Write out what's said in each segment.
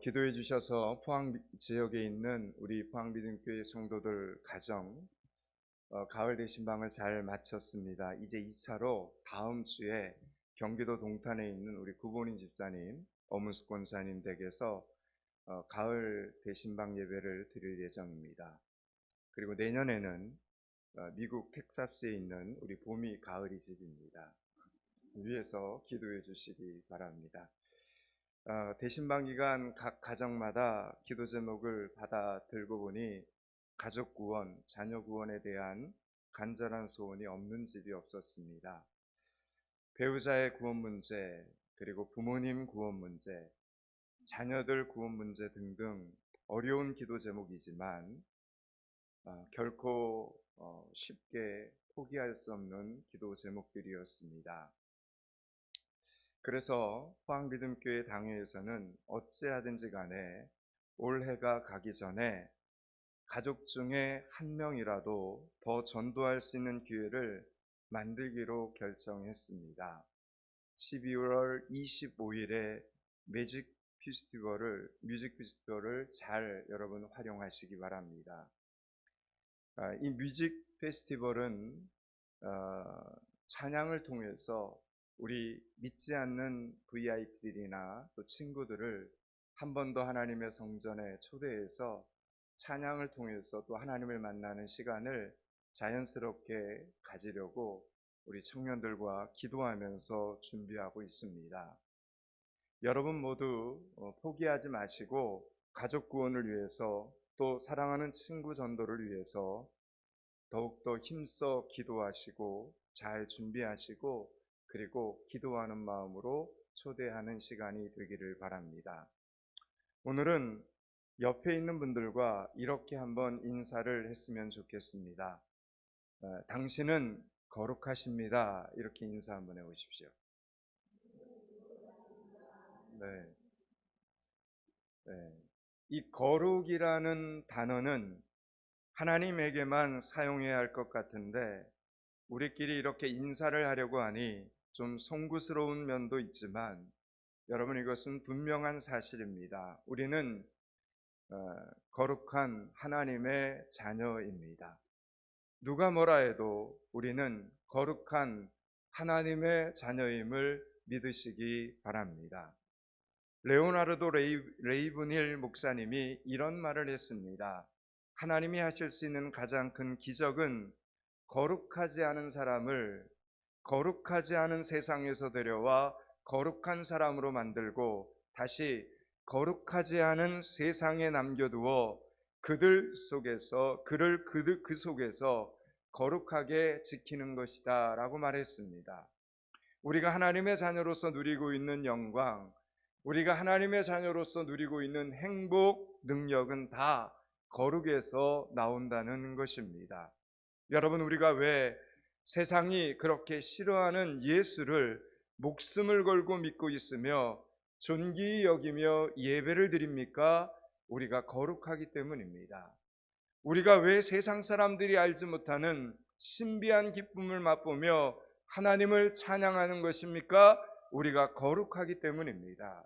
기도해 주셔서 포항 지역에 있는 우리 포항비전교회 성도들 가정 가을 대신방을 잘 마쳤습니다. 이제 2차로 다음 주에 경기도 동탄에 있는 우리 구본인 집사님, 어문숙 권사님 댁에서 가을 대신방 예배를 드릴 예정입니다. 그리고 내년에는 미국 텍사스에 있는 우리 봄이 가을이 집입니다. 위에서 기도해 주시기 바랍니다. 대신방 기간 각 가정마다 기도 제목을 받아 들고 보니 가족 구원, 자녀 구원에 대한 간절한 소원이 없는 집이 없었습니다. 배우자의 구원 문제, 그리고 부모님 구원 문제, 자녀들 구원 문제 등등 어려운 기도 제목이지만 결코 쉽게 포기할 수 없는 기도 제목들이었습니다. 그래서 포항비듬교회 당회에서는 어찌하든지 간에 올해가 가기 전에 가족 중에 한 명이라도 더 전도할 수 있는 기회를 만들기로 결정했습니다. 12월 25일에 뮤직 페스티벌을 잘 여러분 활용하시기 바랍니다. 이 뮤직 페스티벌은 찬양을 통해서 우리 믿지 않는 VIP들이나 또 친구들을 한 번 더 하나님의 성전에 초대해서 찬양을 통해서 또 하나님을 만나는 시간을 자연스럽게 가지려고 우리 청년들과 기도하면서 준비하고 있습니다. 여러분 모두 포기하지 마시고 가족 구원을 위해서 또 사랑하는 친구 전도를 위해서 더욱더 힘써 기도하시고 잘 준비하시고 그리고 기도하는 마음으로 초대하는 시간이 되기를 바랍니다. 오늘은 옆에 있는 분들과 이렇게 한번 인사를 했으면 좋겠습니다. 당신은 거룩하십니다. 이렇게 인사 한번 해보십시오. 네. 이 거룩이라는 단어는 하나님에게만 사용해야 할 것 같은데 우리끼리 이렇게 인사를 하려고 하니 좀 송구스러운 면도 있지만 여러분 이것은 분명한 사실입니다. 우리는 거룩한 하나님의 자녀입니다. 누가 뭐라 해도 우리는 거룩한 하나님의 자녀임을 믿으시기 바랍니다. 레오나르도 레이브닐 목사님이 이런 말을 했습니다. 하나님이 하실 수 있는 가장 큰 기적은 거룩하지 않은 사람을 거룩하지 않은 세상에서 데려와 거룩한 사람으로 만들고 다시 거룩하지 않은 세상에 남겨두어 그들 속에서 그를 그 속에서 거룩하게 지키는 것이다 라고 말했습니다. 우리가 하나님의 자녀로서 누리고 있는 영광, 우리가 하나님의 자녀로서 누리고 있는 행복, 능력은 다 거룩에서 나온다는 것입니다. 여러분 우리가 왜 세상이 그렇게 싫어하는 예수를 목숨을 걸고 믿고 있으며 존귀히 여기며 예배를 드립니까? 우리가 거룩하기 때문입니다. 우리가 왜 세상 사람들이 알지 못하는 신비한 기쁨을 맛보며 하나님을 찬양하는 것입니까? 우리가 거룩하기 때문입니다.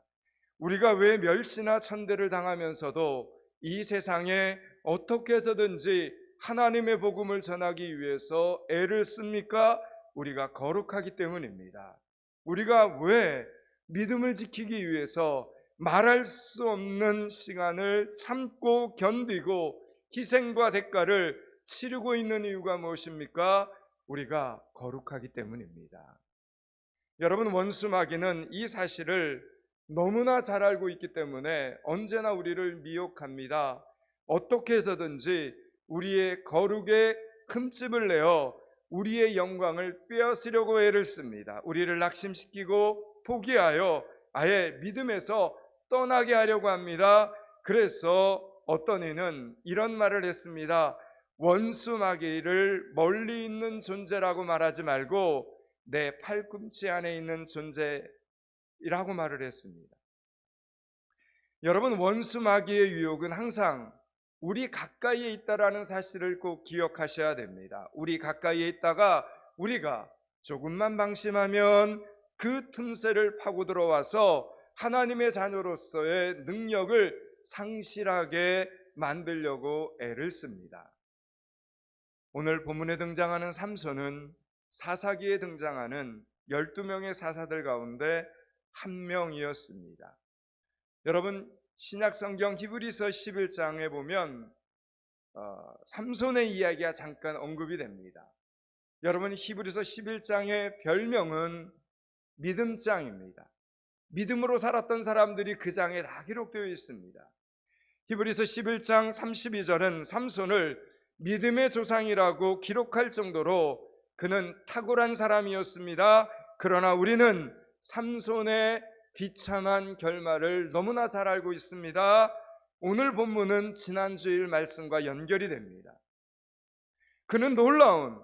우리가 왜 멸시나 천대를 당하면서도 이 세상에 어떻게 해서든지 하나님의 복음을 전하기 위해서 애를 씁니까? 우리가 거룩하기 때문입니다. 우리가 왜 믿음을 지키기 위해서 말할 수 없는 시간을 참고 견디고 희생과 대가를 치르고 있는 이유가 무엇입니까? 우리가 거룩하기 때문입니다. 여러분 원수 마귀는 이 사실을 너무나 잘 알고 있기 때문에 언제나 우리를 미혹합니다. 어떻게 해서든지 우리의 거룩에 흠집을 내어 우리의 영광을 빼앗으려고 애를 씁니다. 우리를 낙심시키고 포기하여 아예 믿음에서 떠나게 하려고 합니다. 그래서 어떤 이는 이런 말을 했습니다. 원수 마귀를 멀리 있는 존재라고 말하지 말고 내 팔꿈치 안에 있는 존재라고 말을 했습니다. 여러분 원수 마귀의 유혹은 항상 우리 가까이에 있다라는 사실을 꼭 기억하셔야 됩니다. 우리 가까이에 있다가 우리가 조금만 방심하면 그 틈새를 파고 들어와서 하나님의 자녀로서의 능력을 상실하게 만들려고 애를 씁니다. 오늘 본문에 등장하는 삼손은 사사기에 등장하는 12명의 사사들 가운데 한 명이었습니다. 여러분, 신약성경 히브리서 11장에 보면 삼손의 이야기가 잠깐 언급이 됩니다. 여러분, 히브리서 11장의 별명은 믿음장입니다. 믿음으로 살았던 사람들이 그 장에 다 기록되어 있습니다. 히브리서 11장 32절은 삼손을 믿음의 조상이라고 기록할 정도로 그는 탁월한 사람이었습니다. 그러나 우리는 삼손의 비참한 결말을 너무나 잘 알고 있습니다. 오늘 본문은 지난주일 말씀과 연결이 됩니다. 그는 놀라운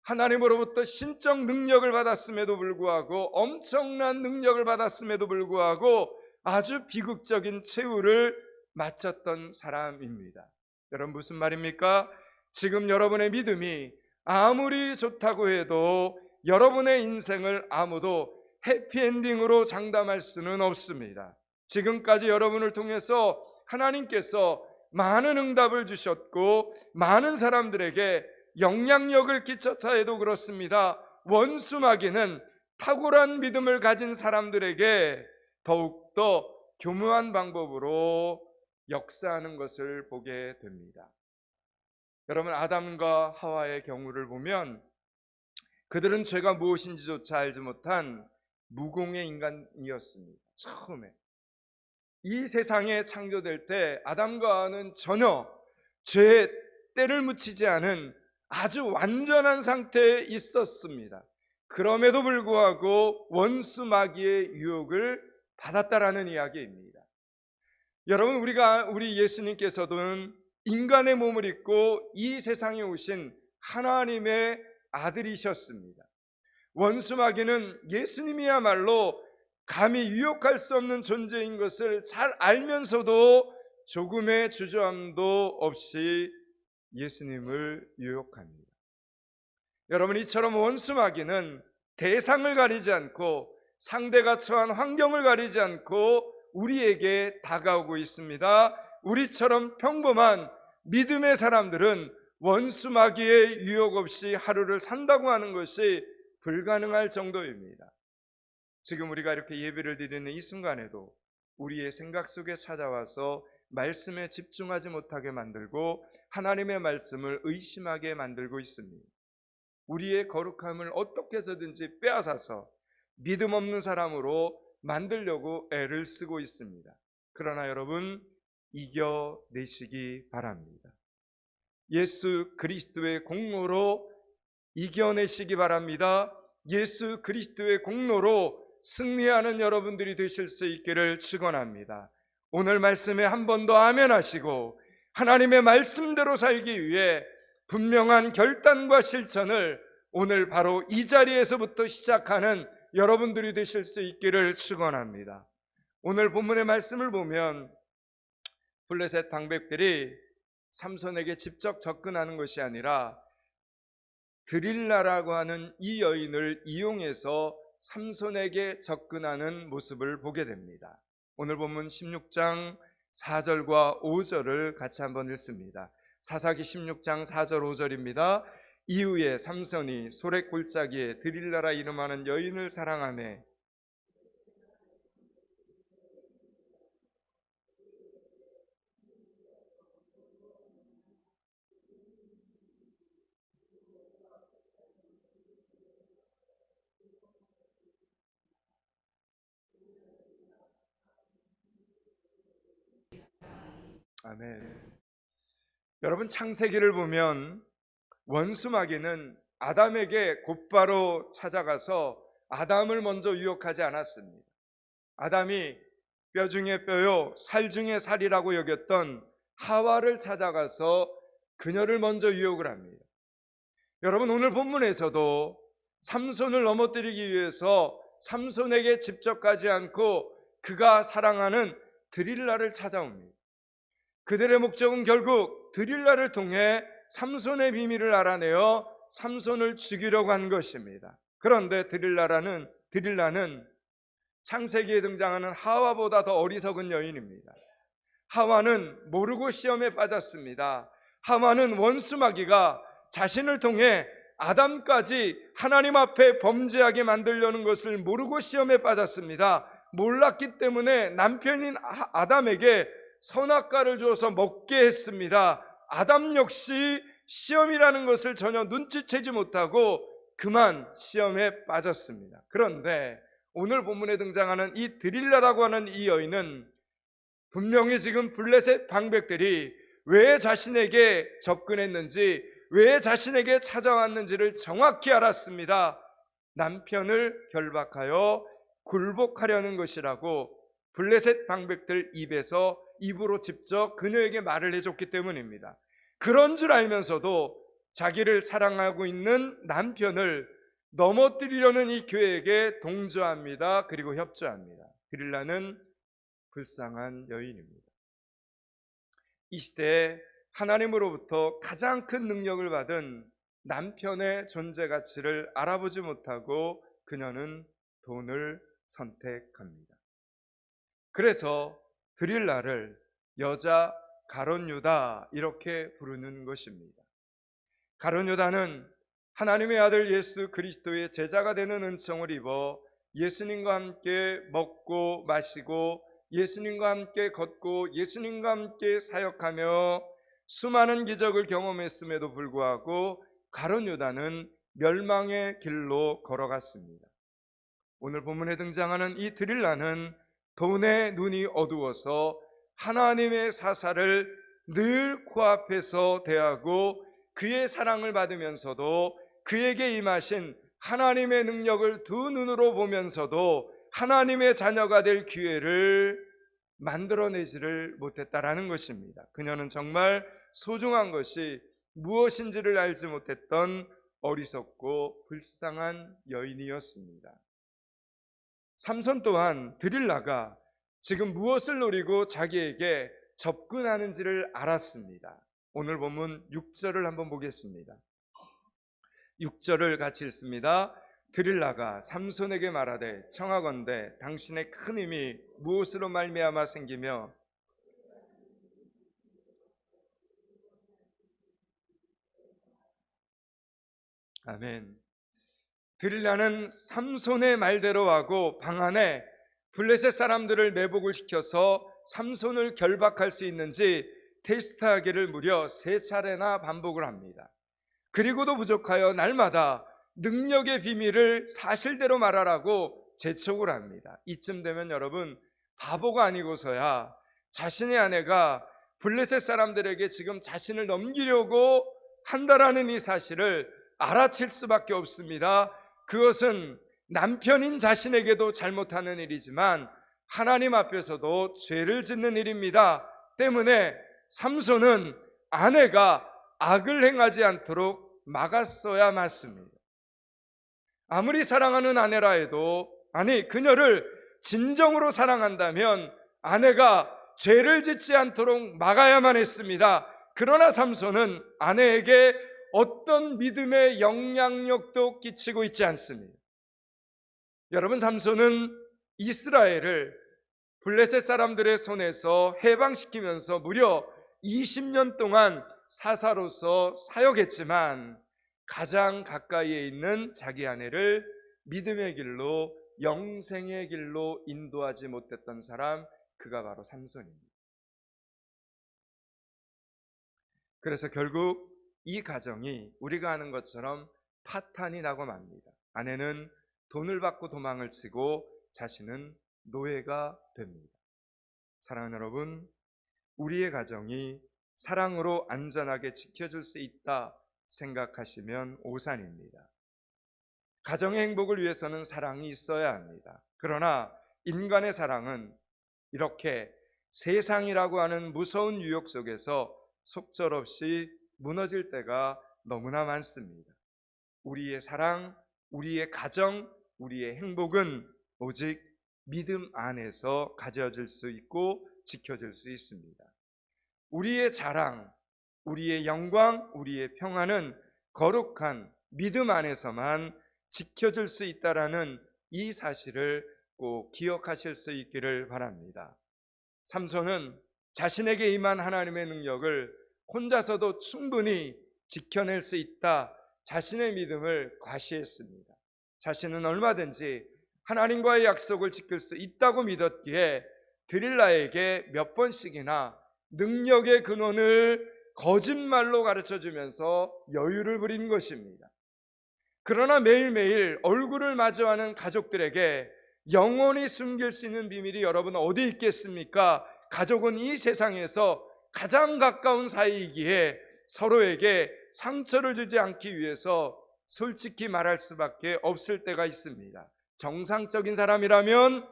하나님으로부터 신적 능력을 받았음에도 불구하고, 엄청난 능력을 받았음에도 불구하고 아주 비극적인 최후를 마쳤던 사람입니다. 여러분, 무슨 말입니까? 지금 여러분의 믿음이 아무리 좋다고 해도 여러분의 인생을 아무도 해피엔딩으로 장담할 수는 없습니다. 지금까지 여러분을 통해서 하나님께서 많은 응답을 주셨고 많은 사람들에게 영향력을 끼쳤다 해도 그렇습니다. 원수 마귀는 탁월한 믿음을 가진 사람들에게 더욱더 교묘한 방법으로 역사하는 것을 보게 됩니다. 여러분, 아담과 하와의 경우를 보면 그들은 죄가 무엇인지조차 알지 못한 무공의 인간이었습니다. 처음에 이 세상에 창조될 때 아담과 하와는 전혀 죄에 때를 묻히지 않은 아주 완전한 상태에 있었습니다. 그럼에도 불구하고 원수 마귀의 유혹을 받았다라는 이야기입니다. 여러분, 우리 예수님께서는 인간의 몸을 입고 이 세상에 오신 하나님의 아들이셨습니다. 원수 마귀는 예수님이야말로 감히 유혹할 수 없는 존재인 것을 잘 알면서도 조금의 주저함도 없이 예수님을 유혹합니다. 여러분, 이처럼 원수 마귀는 대상을 가리지 않고 상대가 처한 환경을 가리지 않고 우리에게 다가오고 있습니다. 우리처럼 평범한 믿음의 사람들은 원수 마귀의 유혹 없이 하루를 산다고 하는 것이 불가능할 정도입니다. 지금 우리가 이렇게 예배를 드리는 이 순간에도 우리의 생각 속에 찾아와서 말씀에 집중하지 못하게 만들고 하나님의 말씀을 의심하게 만들고 있습니다. 우리의 거룩함을 어떻게 해서든지 빼앗아서 믿음 없는 사람으로 만들려고 애를 쓰고 있습니다. 그러나 여러분, 이겨내시기 바랍니다. 예수 그리스도의 공로로 이겨내시기 바랍니다. 예수 그리스도의 공로로 승리하는 여러분들이 되실 수 있기를 축원합니다. 오늘 말씀에 한 번 더 아멘 하시고 하나님의 말씀대로 살기 위해 분명한 결단과 실천을 오늘 바로 이 자리에서부터 시작하는 여러분들이 되실 수 있기를 축원합니다. 오늘 본문의 말씀을 보면 블레셋 방백들이 삼손에게 직접 접근하는 것이 아니라 드릴라라고 하는 이 여인을 이용해서 삼손에게 접근하는 모습을 보게 됩니다. 오늘 본문 16장 4절과 5절을 같이 한번 읽습니다. 사사기 16장 4절 5절입니다. 이후에 삼손이 소렉 골짜기에 드릴라라 이름하는 여인을 사랑하며 아멘. 여러분, 창세기를 보면 원수 마귀는 아담에게 곧바로 찾아가서 아담을 먼저 유혹하지 않았습니다. 아담이 뼈 중에 뼈요 살 중에 살이라고 여겼던 하와를 찾아가서 그녀를 먼저 유혹을 합니다. 여러분, 오늘 본문에서도 삼손을 넘어뜨리기 위해서 삼손에게 직접 가지 않고 그가 사랑하는 드릴라를 찾아옵니다. 그들의 목적은 결국 드릴라를 통해 삼손의 비밀을 알아내어 삼손을 죽이려고 한 것입니다. 그런데 드릴라는 창세기에 등장하는 하와보다 더 어리석은 여인입니다. 하와는 모르고 시험에 빠졌습니다. 하와는 원수마귀가 자신을 통해 아담까지 하나님 앞에 범죄하게 만들려는 것을 모르고 시험에 빠졌습니다. 몰랐기 때문에 남편인 아담에게 선악과를 주어서 먹게 했습니다. 아담 역시 시험이라는 것을 전혀 눈치채지 못하고 그만 시험에 빠졌습니다. 그런데 오늘 본문에 등장하는 이 드릴라라고 하는 이 여인은 분명히 지금 블레셋 방백들이 왜 자신에게 접근했는지, 왜 자신에게 찾아왔는지를 정확히 알았습니다. 남편을 결박하여 굴복하려는 것이라고 블레셋 방백들 입으로 직접 그녀에게 말을 해줬기 때문입니다. 그런 줄 알면서도 자기를 사랑하고 있는 남편을 넘어뜨리려는 이 계획에 동조합니다. 그리고 협조합니다. 드릴라는 불쌍한 여인입니다. 이 시대에 하나님으로부터 가장 큰 능력을 받은 남편의 존재 가치를 알아보지 못하고 그녀는 돈을 선택합니다. 그래서 드릴라를 여자 가룟유다 이렇게 부르는 것입니다. 가룟유다는 하나님의 아들 예수 그리스도의 제자가 되는 은총을 입어 예수님과 함께 먹고 마시고 예수님과 함께 걷고 예수님과 함께 사역하며 수많은 기적을 경험했음에도 불구하고 가룟유다는 멸망의 길로 걸어갔습니다. 오늘 본문에 등장하는 이 드릴라는 돈의 눈이 어두워서 하나님의 사사를 늘 코앞에서 대하고 그의 사랑을 받으면서도 그에게 임하신 하나님의 능력을 두 눈으로 보면서도 하나님의 자녀가 될 기회를 만들어내지를 못했다라는 것입니다. 그녀는 정말 소중한 것이 무엇인지를 알지 못했던 어리석고 불쌍한 여인이었습니다. 삼손 또한 드릴라가 지금 무엇을 노리고 자기에게 접근하는지를 알았습니다. 오늘 본문 6절을 한번 보겠습니다. 6절을 같이 읽습니다. 드릴라가 삼손에게 말하되 청하건대 당신의 큰 힘이 무엇으로 말미암아 생기며 아멘. 드릴라는 삼손의 말대로 하고 방 안에 블레셋 사람들을 매복을 시켜서 삼손을 결박할 수 있는지 테스트하기를 무려 3차례나 반복을 합니다. 그리고도 부족하여 날마다 능력의 비밀을 사실대로 말하라고 재촉을 합니다. 이쯤 되면 여러분 바보가 아니고서야 자신의 아내가 블레셋 사람들에게 지금 자신을 넘기려고 한다라는 이 사실을 알아챌 수밖에 없습니다. 그것은 남편인 자신에게도 잘못하는 일이지만 하나님 앞에서도 죄를 짓는 일입니다. 때문에 삼손은 아내가 악을 행하지 않도록 막았어야 맞습니다. 아무리 사랑하는 아내라 해도 그녀를 진정으로 사랑한다면 아내가 죄를 짓지 않도록 막아야만 했습니다. 그러나 삼손은 아내에게 어떤 믿음의 영향력도 끼치고 있지 않습니다. 여러분, 삼손은 이스라엘을 블레셋 사람들의 손에서 해방시키면서 무려 20년 동안 사사로서 사역했지만 가장 가까이에 있는 자기 아내를 믿음의 길로, 영생의 길로 인도하지 못했던 사람, 그가 바로 삼손입니다. 그래서 결국 이 가정이 우리가 아는 것처럼 파탄이 나고 맙니다. 아내는 돈을 받고 도망을 치고 자신은 노예가 됩니다. 사랑하는 여러분, 우리의 가정이 사랑으로 안전하게 지켜줄 수 있다 생각하시면 오산입니다. 가정의 행복을 위해서는 사랑이 있어야 합니다. 그러나 인간의 사랑은 이렇게 세상이라고 하는 무서운 유혹 속에서 속절없이 무너질 때가 너무나 많습니다. 우리의 사랑, 우리의 가정, 우리의 행복은 오직 믿음 안에서 가져질 수 있고 지켜질 수 있습니다. 우리의 자랑, 우리의 영광, 우리의 평안은 거룩한 믿음 안에서만 지켜질 수 있다라는 이 사실을 꼭 기억하실 수 있기를 바랍니다. 삼손은 자신에게 임한 하나님의 능력을 혼자서도 충분히 지켜낼 수 있다, 자신의 믿음을 과시했습니다. 자신은 얼마든지 하나님과의 약속을 지킬 수 있다고 믿었기에 드릴라에게 몇 번씩이나 능력의 근원을 거짓말로 가르쳐주면서 여유를 부린 것입니다. 그러나 매일매일 얼굴을 마주하는 가족들에게 영원히 숨길 수 있는 비밀이 여러분 어디 있겠습니까? 가족은 이 세상에서 가장 가까운 사이이기에 서로에게 상처를 주지 않기 위해서 솔직히 말할 수밖에 없을 때가 있습니다. 정상적인 사람이라면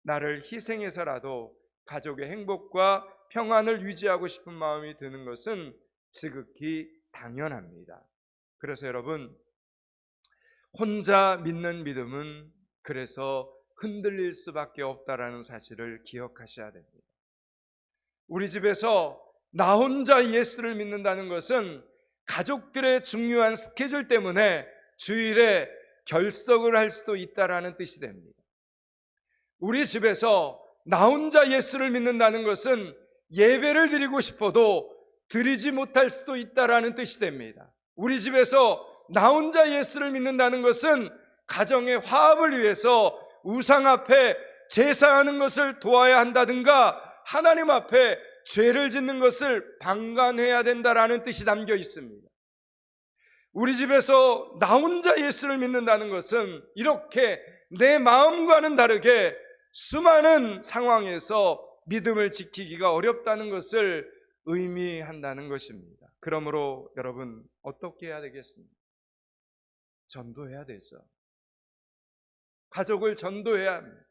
나를 희생해서라도 가족의 행복과 평안을 유지하고 싶은 마음이 드는 것은 지극히 당연합니다. 그래서 여러분, 혼자 믿는 믿음은 그래서 흔들릴 수밖에 없다라는 사실을 기억하셔야 됩니다. 우리 집에서 나 혼자 예수를 믿는다는 것은 가족들의 중요한 스케줄 때문에 주일에 결석을 할 수도 있다라는 뜻이 됩니다. 우리 집에서 나 혼자 예수를 믿는다는 것은 예배를 드리고 싶어도 드리지 못할 수도 있다라는 뜻이 됩니다. 우리 집에서 나 혼자 예수를 믿는다는 것은 가정의 화합을 위해서 우상 앞에 제사하는 것을 도와야 한다든가 하나님 앞에 죄를 짓는 것을 방관해야 된다라는 뜻이 담겨 있습니다. 우리 집에서 나 혼자 예수를 믿는다는 것은 이렇게 내 마음과는 다르게 수많은 상황에서 믿음을 지키기가 어렵다는 것을 의미한다는 것입니다. 그러므로 여러분, 어떻게 해야 되겠습니까? 전도해야 되죠. 가족을 전도해야 합니다.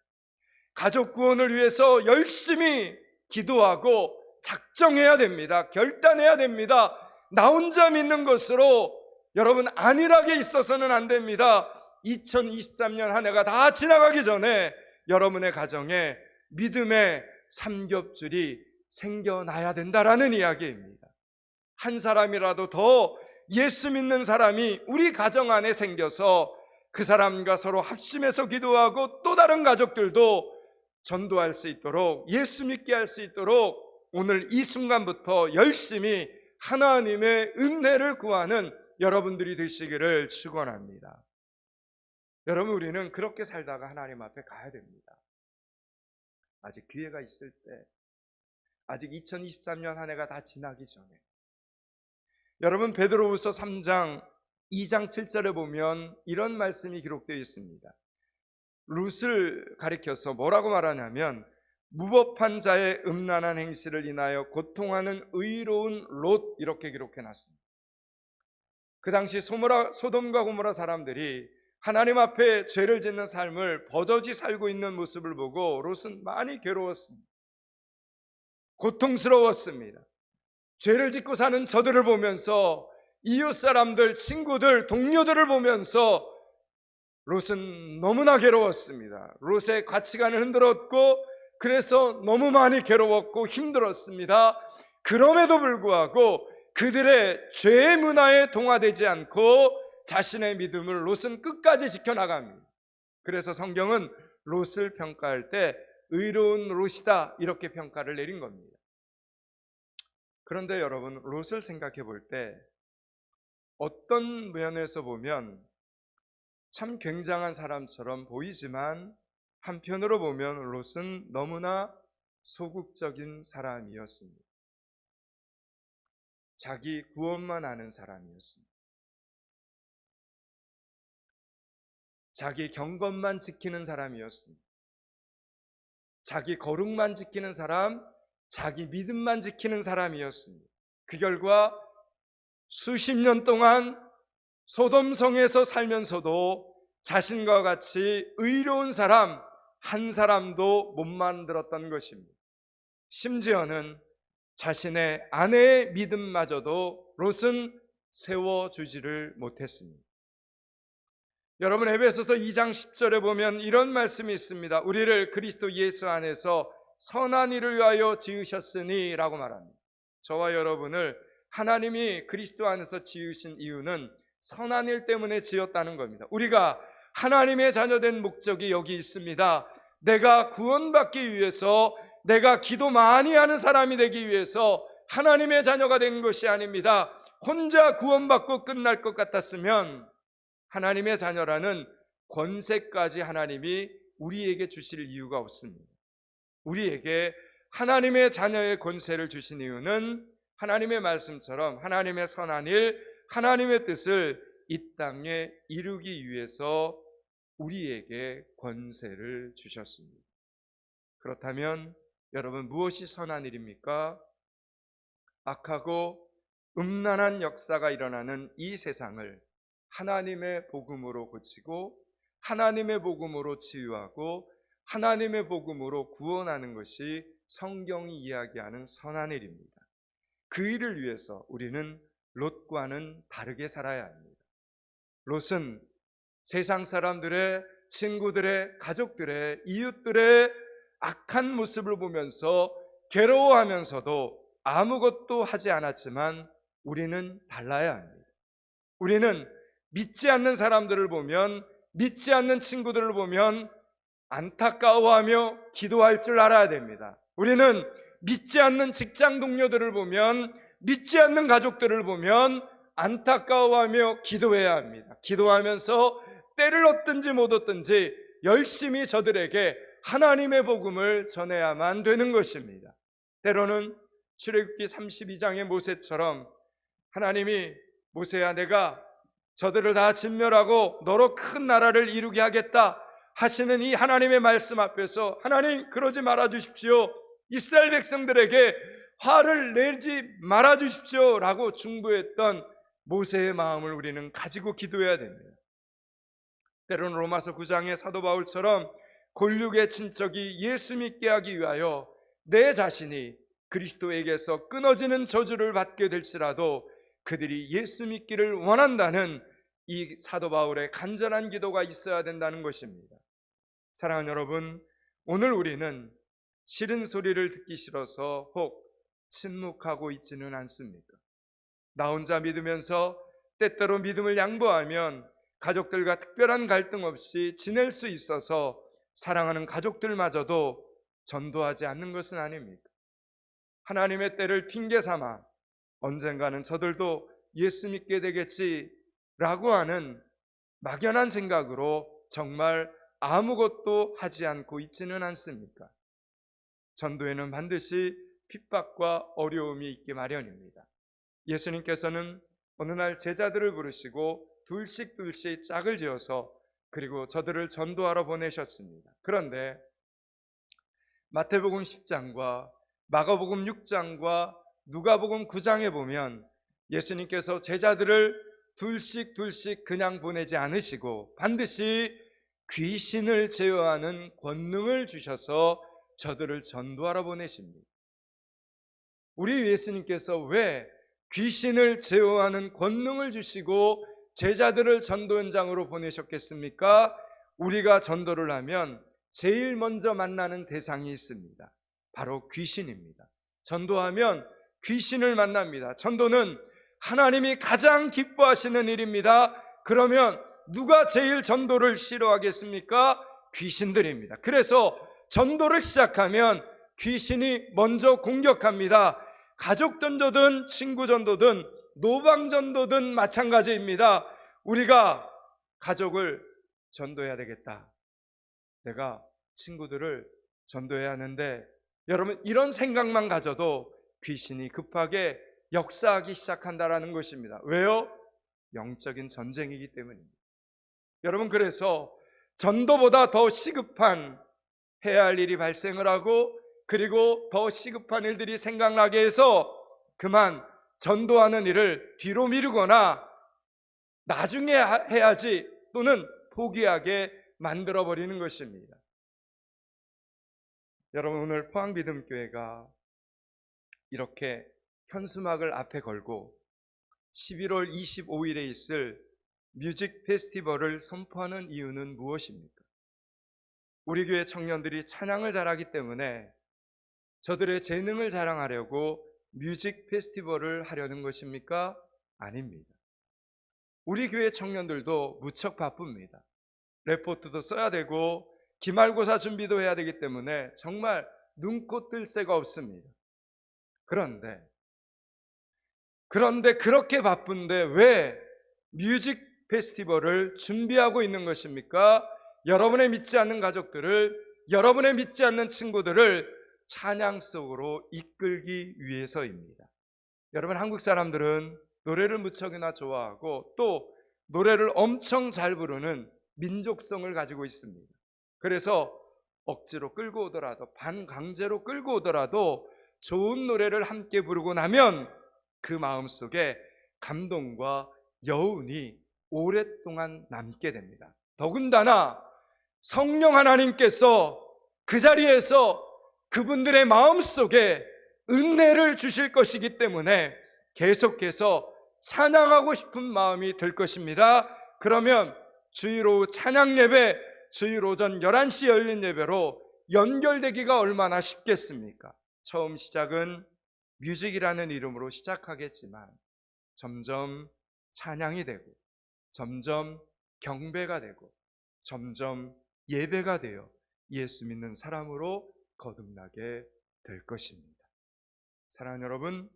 가족 구원을 위해서 열심히 기도하고 작정해야 됩니다. 결단해야 됩니다. 나 혼자 믿는 것으로 여러분 안일하게 있어서는 안 됩니다. 2023년 한 해가 다 지나가기 전에 여러분의 가정에 믿음의 삼겹줄이 생겨나야 된다라는 이야기입니다. 한 사람이라도 더 예수 믿는 사람이 우리 가정 안에 생겨서 그 사람과 서로 합심해서 기도하고 또 다른 가족들도 전도할 수 있도록, 예수 믿게 할 수 있도록 오늘 이 순간부터 열심히 하나님의 은혜를 구하는 여러분들이 되시기를 축원합니다. 여러분, 우리는 그렇게 살다가 하나님 앞에 가야 됩니다. 아직 기회가 있을 때, 아직 2023년 한 해가 다 지나기 전에. 여러분, 베드로후서 3장 2장 7절에 보면 이런 말씀이 기록되어 있습니다. 룻을 가리켜서 뭐라고 말하냐면, 무법한 자의 음란한 행실을 인하여 고통하는 의로운 롯, 이렇게 기록해 놨습니다. 그 당시 소돔과 고모라 사람들이 하나님 앞에 죄를 짓는 삶을 버젓이 살고 있는 모습을 보고 롯은 많이 괴로웠습니다. 고통스러웠습니다. 죄를 짓고 사는 저들을 보면서, 이웃 사람들, 친구들, 동료들을 보면서 롯은 너무나 괴로웠습니다. 롯의 가치관을 흔들었고, 그래서 너무 많이 괴로웠고 힘들었습니다. 그럼에도 불구하고 그들의 죄의 문화에 동화되지 않고 자신의 믿음을 롯은 끝까지 지켜나갑니다. 그래서 성경은 롯을 평가할 때 의로운 롯이다, 이렇게 평가를 내린 겁니다. 그런데 여러분, 롯을 생각해 볼 때 어떤 면에서 보면 참 굉장한 사람처럼 보이지만 한편으로 보면 롯은 너무나 소극적인 사람이었습니다. 자기 구원만 아는 사람이었습니다. 자기 경건만 지키는 사람이었습니다. 자기 거룩만 지키는 사람, 자기 믿음만 지키는 사람이었습니다. 그 결과 수십 년 동안 소돔성에서 살면서도 자신과 같이 의로운 사람 한 사람도 못 만들었던 것입니다. 심지어는 자신의 아내의 믿음마저도 롯은 세워주지를 못했습니다. 여러분, 에베소서 2장 10절에 보면 이런 말씀이 있습니다. 우리를 그리스도 예수 안에서 선한 일을 위하여 지으셨으니 라고 말합니다. 저와 여러분을 하나님이 그리스도 안에서 지으신 이유는 선한 일 때문에 지었다는 겁니다. 우리가 하나님의 자녀된 목적이 여기 있습니다. 내가 구원받기 위해서, 내가 기도 많이 하는 사람이 되기 위해서 하나님의 자녀가 된 것이 아닙니다. 혼자 구원받고 끝날 것 같았으면 하나님의 자녀라는 권세까지 하나님이 우리에게 주실 이유가 없습니다. 우리에게 하나님의 자녀의 권세를 주신 이유는 하나님의 말씀처럼 하나님의 선한 일, 하나님의 뜻을 이 땅에 이루기 위해서 우리에게 권세를 주셨습니다. 그렇다면 여러분, 무엇이 선한 일입니까? 악하고 음란한 역사가 일어나는 이 세상을 하나님의 복음으로 고치고 하나님의 복음으로 치유하고 하나님의 복음으로 구원하는 것이 성경이 이야기하는 선한 일입니다. 그 일을 위해서 우리는 롯과는 다르게 살아야 합니다. 롯은 세상 사람들의, 친구들의, 가족들의, 이웃들의 악한 모습을 보면서 괴로워하면서도 아무것도 하지 않았지만 우리는 달라야 합니다. 우리는 믿지 않는 사람들을 보면, 믿지 않는 친구들을 보면 안타까워하며 기도할 줄 알아야 됩니다. 우리는 믿지 않는 직장 동료들을 보면, 믿지 않는 가족들을 보면 안타까워하며 기도해야 합니다. 기도하면서 때를 얻든지 못 얻든지 열심히 저들에게 하나님의 복음을 전해야만 되는 것입니다. 때로는 출애굽기 32장의 모세처럼 하나님이 모세야, 내가 저들을 다 진멸하고 너로 큰 나라를 이루게 하겠다 하시는 이 하나님의 말씀 앞에서 하나님, 그러지 말아 주십시오, 이스라엘 백성들에게 화를 내지 말아 주십시오 라고 중보했던 모세의 마음을 우리는 가지고 기도해야 됩니다. 때로는 로마서 9장의 사도 바울처럼 골육의 친척이 예수 믿게 하기 위하여 내 자신이 그리스도에게서 끊어지는 저주를 받게 될지라도 그들이 예수 믿기를 원한다는 이 사도 바울의 간절한 기도가 있어야 된다는 것입니다. 사랑하는 여러분, 오늘 우리는 싫은 소리를 듣기 싫어서 혹 침묵하고 있지는 않습니까? 나 혼자 믿으면서 때때로 믿음을 양보하면 가족들과 특별한 갈등 없이 지낼 수 있어서 사랑하는 가족들마저도 전도하지 않는 것은 아닙니까? 하나님의 때를 핑계 삼아 언젠가는 저들도 예수 믿게 되겠지라고 하는 막연한 생각으로 정말 아무것도 하지 않고 있지는 않습니까? 전도에는 반드시 핍박과 어려움이 있기 마련입니다. 예수님께서는 어느 날 제자들을 부르시고 둘씩 짝을 지어서 그리고 저들을 전도하러 보내셨습니다. 그런데 마태복음 10장과 마가복음 6장과 누가복음 9장에 보면 예수님께서 제자들을 둘씩 그냥 보내지 않으시고 반드시 귀신을 제어하는 권능을 주셔서 저들을 전도하러 보내십니다. 우리 예수님께서 왜 귀신을 제어하는 권능을 주시고 제자들을 전도 현장으로 보내셨겠습니까? 우리가 전도를 하면 제일 먼저 만나는 대상이 있습니다. 바로 귀신입니다. 전도하면 귀신을 만납니다. 전도는 하나님이 가장 기뻐하시는 일입니다. 그러면 누가 제일 전도를 싫어하겠습니까? 귀신들입니다. 그래서 전도를 시작하면 귀신이 먼저 공격합니다. 가족 전도든 친구 전도든 노방 전도든 마찬가지입니다. 우리가 가족을 전도해야 되겠다, 내가 친구들을 전도해야 하는데, 여러분, 이런 생각만 가져도 귀신이 급하게 역사하기 시작한다는 것입니다. 왜요? 영적인 전쟁이기 때문입니다. 여러분, 그래서 전도보다 더 시급한 해야 할 일이 발생을 하고, 그리고 더 시급한 일들이 생각나게 해서 그만 전도하는 일을 뒤로 미루거나 나중에 해야지 또는 포기하게 만들어버리는 것입니다. 여러분, 오늘 포항비듬교회가 이렇게 현수막을 앞에 걸고 11월 25일에 있을 뮤직 페스티벌을 선포하는 이유는 무엇입니까? 우리 교회 청년들이 찬양을 잘하기 때문에 저들의 재능을 자랑하려고 뮤직 페스티벌을 하려는 것입니까? 아닙니다. 우리 교회 청년들도 무척 바쁩니다. 레포트도 써야 되고 기말고사 준비도 해야 되기 때문에 정말 눈코 뜰 새가 없습니다. 그런데 그렇게 바쁜데 왜 뮤직 페스티벌을 준비하고 있는 것입니까? 여러분의 믿지 않는 가족들을, 여러분의 믿지 않는 친구들을 찬양 속으로 이끌기 위해서입니다. 여러분, 한국 사람들은 노래를 무척이나 좋아하고 또 노래를 엄청 잘 부르는 민족성을 가지고 있습니다. 그래서 억지로 끌고 오더라도, 반강제로 끌고 오더라도 좋은 노래를 함께 부르고 나면 그 마음속에 감동과 여운이 오랫동안 남게 됩니다. 더군다나 성령 하나님께서 그 자리에서 그분들의 마음속에 은혜를 주실 것이기 때문에 계속해서 찬양하고 싶은 마음이 들 것입니다. 그러면 주일 오후 찬양 예배, 주일 오전 11시 열린 예배로 연결되기가 얼마나 쉽겠습니까? 처음 시작은 뮤직이라는 이름으로 시작하겠지만 점점 찬양이 되고, 점점 경배가 되고, 점점 예배가 되어 예수 믿는 사람으로 거듭나게 될 것입니다. 사랑하는 여러분,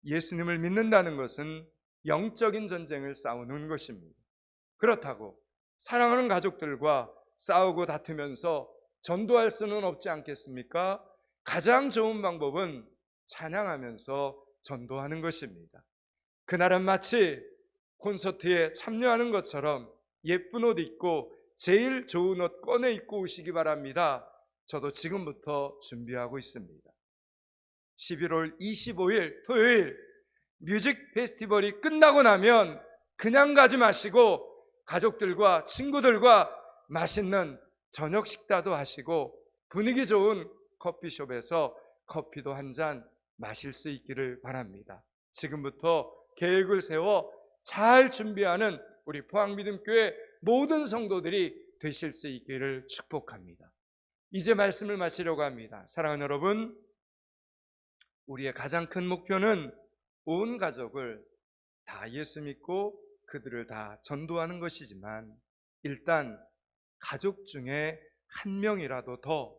예수님을 믿는다는 것은 영적인 전쟁을 싸우는 것입니다. 그렇다고 사랑하는 가족들과 싸우고 다투면서 전도할 수는 없지 않겠습니까? 가장 좋은 방법은 찬양하면서 전도하는 것입니다. 그날은 마치 콘서트에 참여하는 것처럼 예쁜 옷 입고 제일 좋은 옷 꺼내 입고 오시기 바랍니다. 저도 지금부터 준비하고 있습니다. 11월 25일 토요일 뮤직 페스티벌이 끝나고 나면 그냥 가지 마시고 가족들과 친구들과 맛있는 저녁 식사도 하시고 분위기 좋은 커피숍에서 커피도 한 잔 마실 수 있기를 바랍니다. 지금부터 계획을 세워 잘 준비하는 우리 포항믿음교회 모든 성도들이 되실 수 있기를 축복합니다. 이제 말씀을 마치려고 합니다. 사랑하는 여러분, 우리의 가장 큰 목표는 온 가족을 다 예수 믿고 그들을 다 전도하는 것이지만 일단 가족 중에 한 명이라도 더,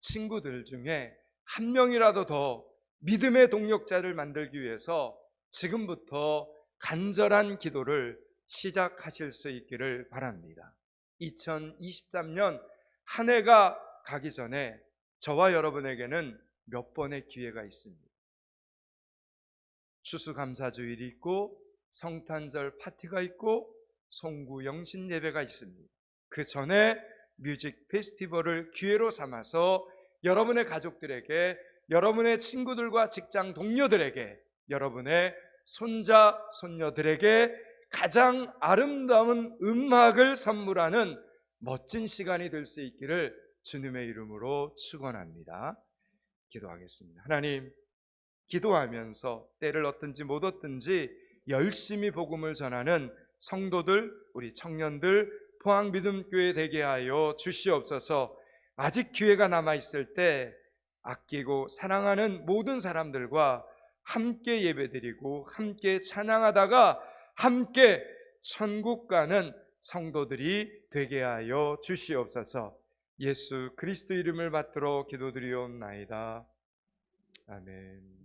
친구들 중에 한 명이라도 더 믿음의 동력자를 만들기 위해서 지금부터 간절한 기도를 시작하실 수 있기를 바랍니다. 2023년 한 해가 가기 전에 저와 여러분에게는 몇 번의 기회가 있습니다. 추수감사주일이 있고 성탄절 파티가 있고 송구 영신 예배가 있습니다. 그 전에 뮤직 페스티벌을 기회로 삼아서 여러분의 가족들에게, 여러분의 친구들과 직장 동료들에게, 여러분의 손자, 손녀들에게 가장 아름다운 음악을 선물하는 멋진 시간이 될 수 있기를 주님의 이름으로 축원합니다. 기도하겠습니다. 하나님, 기도하면서 때를 얻든지 못 얻든지 열심히 복음을 전하는 성도들, 우리 청년들, 포항믿음교회 되게 하여 주시옵소서. 아직 기회가 남아있을 때 아끼고 사랑하는 모든 사람들과 함께 예배드리고 함께 찬양하다가 함께 천국 가는 성도들이 되게 하여 주시옵소서. 예수 그리스도 이름을 받들어 기도드리옵나이다. 아멘.